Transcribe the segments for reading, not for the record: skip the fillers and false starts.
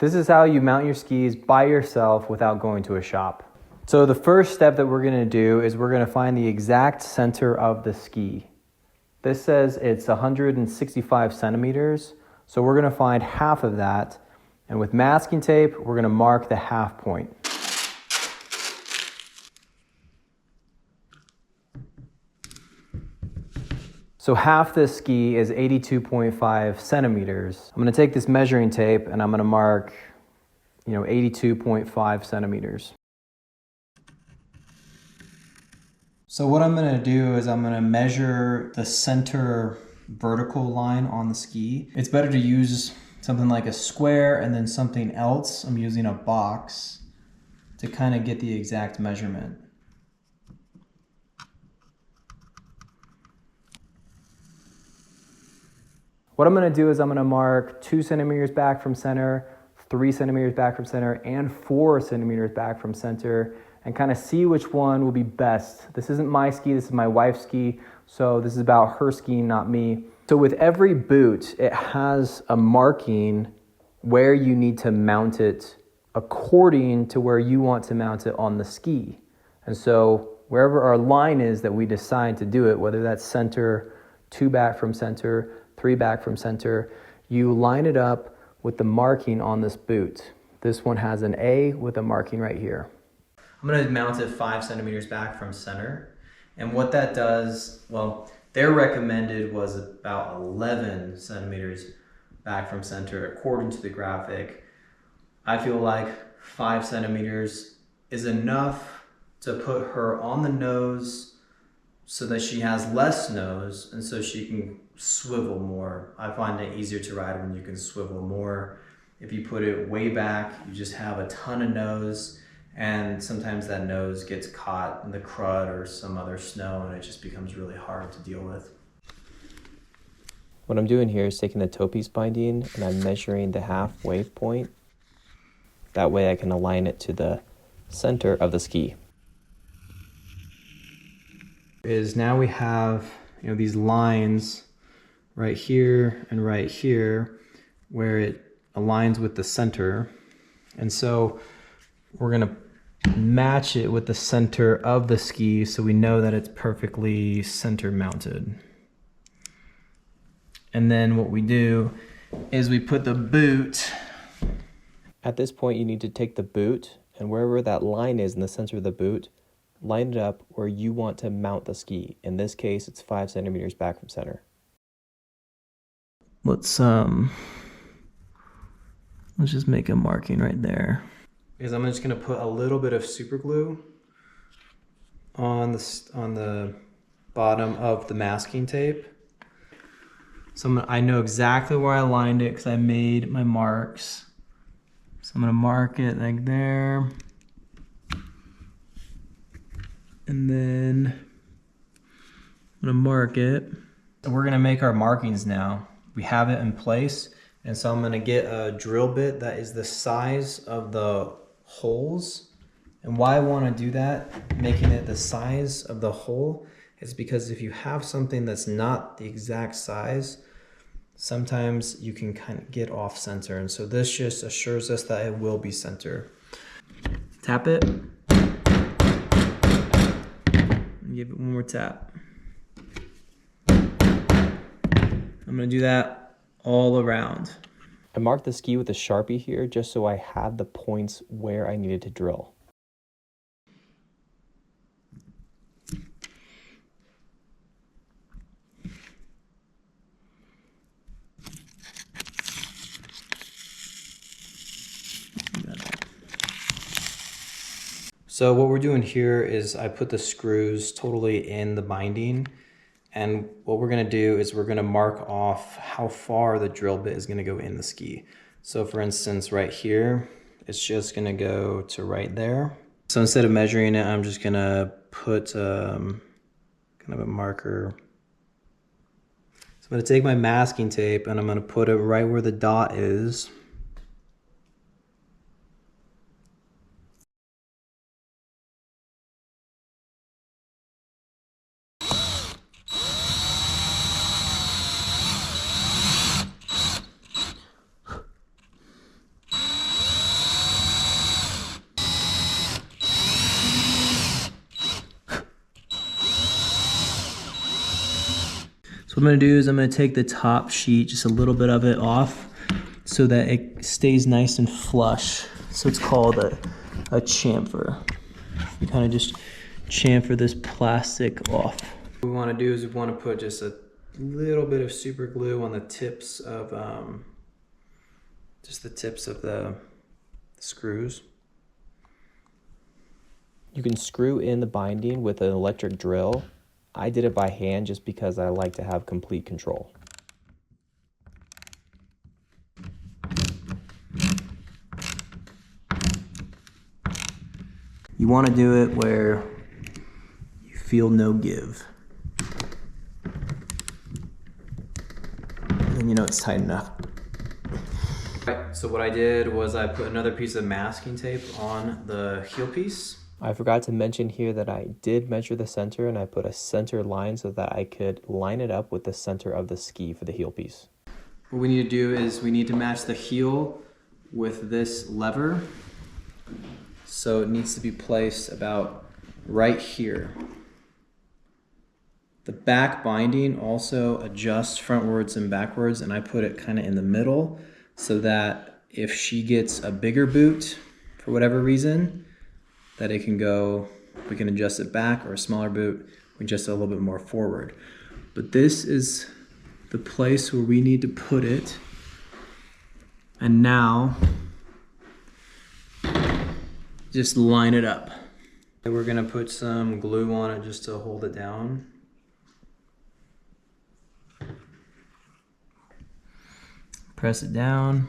This is how you mount your skis by yourself without going to a shop. So the first step that we're gonna do is we're gonna find the exact center of the ski. This says it's 165 centimeters. So we're gonna find half of that. And with masking tape, we're gonna mark the half point. So half this ski is 82.5 centimeters. I'm gonna take this measuring tape and I'm gonna mark, 82.5 centimeters. So what I'm gonna do is I'm gonna measure the center vertical line on the ski. It's better to use something like a square and then something else. I'm using a box to kind of get the exact measurement. What I'm gonna do is I'm gonna mark 2 centimeters back from center, 3 centimeters back from center, and 4 centimeters back from center, and kind of see which one will be best. This isn't my ski, this is my wife's ski, so this is about her skiing, not me. So with every boot, it has a marking where you need to mount it according to where you want to mount it on the ski. And so wherever our line is that we decide to do it, whether that's center, 2 back from center, 3 back from center, you line it up with the marking on this boot. This one has an A with a marking right here. I'm gonna mount it 5 centimeters back from center. And what that does, well, their recommended was about 11 centimeters back from center according to the graphic. I feel like 5 centimeters is enough to put her on the nose so that she has less nose and so she can swivel more. I find it easier to ride when you can swivel more. If you put it way back, you just have a ton of nose, and sometimes that nose gets caught in the crud or some other snow and it just becomes really hard to deal with. What I'm doing here is taking the toe piece binding and I'm measuring the halfway point. That way I can align it to the center of the ski. Now we have these lines right here and right here where it aligns with the center. And so we're gonna match it with the center of the ski so we know that it's perfectly center mounted. And then what we do is we put the boot. At this point you need to take the boot and wherever that line is in the center of the boot, line it up where you want to mount the ski. In this case, it's 5 centimeters back from center. Let's just make a marking right there. Because I'm just gonna put a little bit of super glue on the bottom of the masking tape. So I know exactly where I lined it because I made my marks. So I'm gonna mark it like there. And then I'm gonna mark it. So we're gonna make our markings now. We have it in place. And so I'm gonna get a drill bit that is the size of the holes. And why I wanna do that, making it the size of the hole, is because if you have something that's not the exact size, sometimes you can kind of get off center. And so this just assures us that it will be center. Tap it. Give it one more tap. I'm gonna do that all around. I marked the ski with a Sharpie here just so I had the points where I needed to drill. So what we're doing here is I put the screws totally in the binding, and what we're gonna do is we're gonna mark off how far the drill bit is gonna go in the ski. So for instance, right here, it's just gonna go to right there. So instead of measuring it, I'm just gonna put kind of a marker. So I'm gonna take my masking tape and I'm gonna put it right where the dot is. So what I'm gonna do is I'm gonna take the top sheet, just a little bit of it off so that it stays nice and flush. So it's called a chamfer. You kind of just chamfer this plastic off. What we wanna do is we wanna put just a little bit of super glue on the tips of, just the tips of the screws. You can screw in the binding with an electric drill. I did it by hand just because I like to have complete control. You want to do it where you feel no give. And you know it's tight enough. Right, so what I did was I put another piece of masking tape on the heel piece. I forgot to mention here that I did measure the center, and I put a center line so that I could line it up with the center of the ski for the heel piece. What we need to do is we need to match the heel with this lever. So it needs to be placed about right here. The back binding also adjusts frontwards and backwards, and I put it kind of in the middle so that if she gets a bigger boot for whatever reason, that it can go, we can adjust it back, or a smaller boot, we adjust it a little bit more forward. But this is the place where we need to put it. And now, just line it up. We're gonna put some glue on it just to hold it down. Press it down.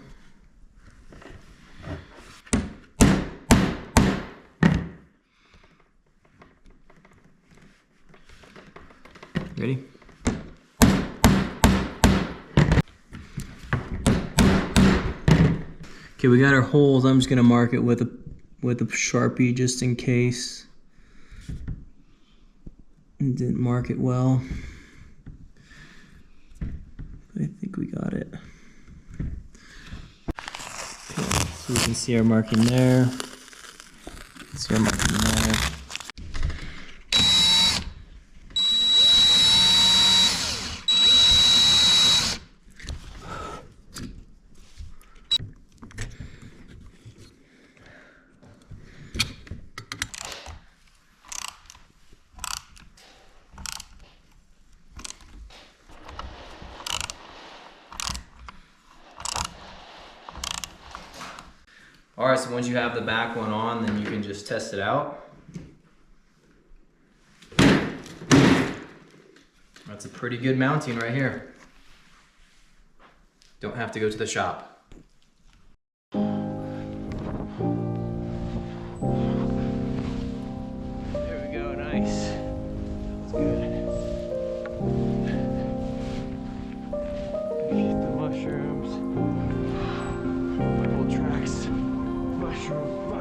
Ready? Okay, we got our holes. I'm just gonna mark it with a Sharpie just in case. It didn't mark it well. I think we got it. Okay, so we can see our marking there. See our marking there. All right, so once you have the back one on, then you can just test it out. That's a pretty good mounting right here. Don't have to go to the shop. There we go, nice. That's good. Eat the mushrooms. Tracks. Mushroom.